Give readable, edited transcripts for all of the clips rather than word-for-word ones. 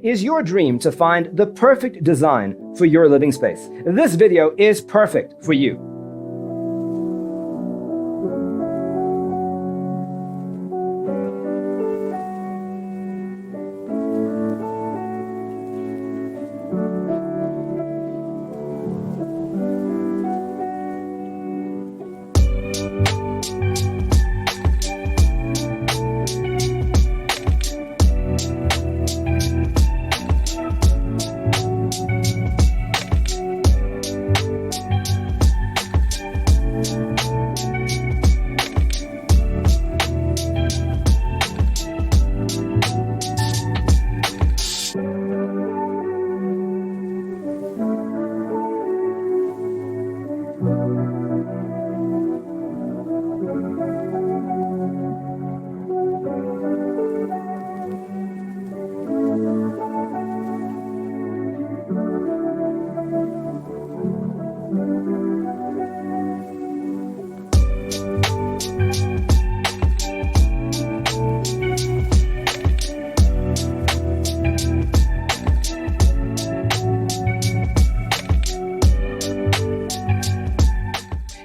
Is your dream to find the perfect design for your living space? This video is perfect for you.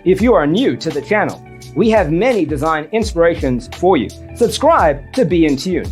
If you are new to the channel, we have many design inspirations for you. Subscribe to be in tune.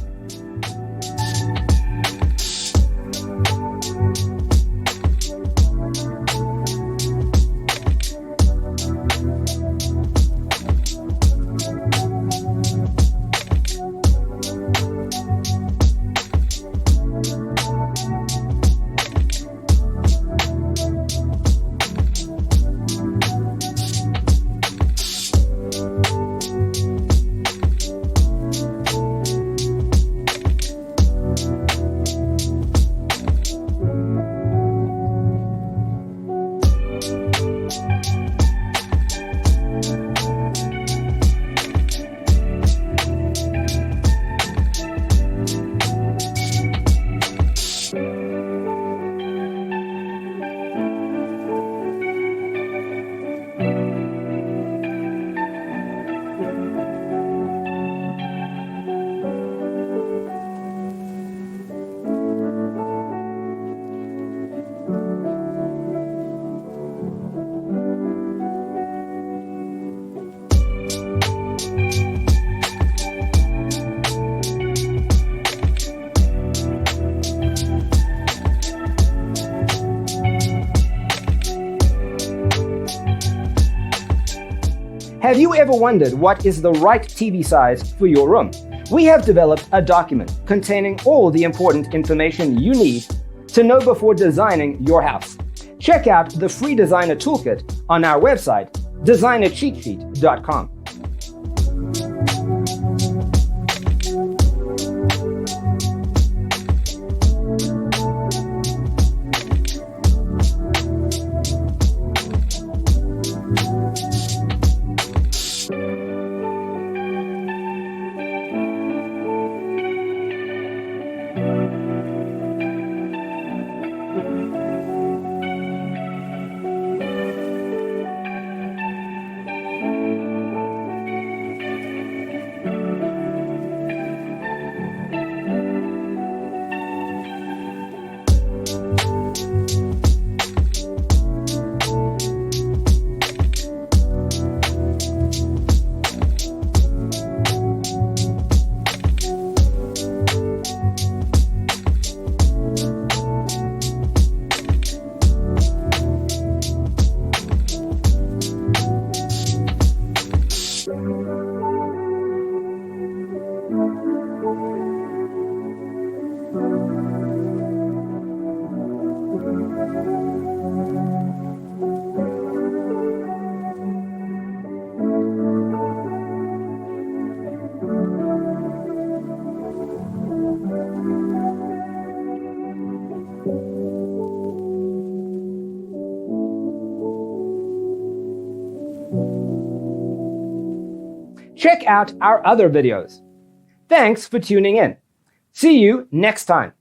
Have you ever wondered what is the right TV size for your room? We have developed a document containing all the important information you need to know before designing your house. Check out the free designer toolkit on our website, designercheatsheet.com. Check out our other videos. Thanks for tuning in. See you next time.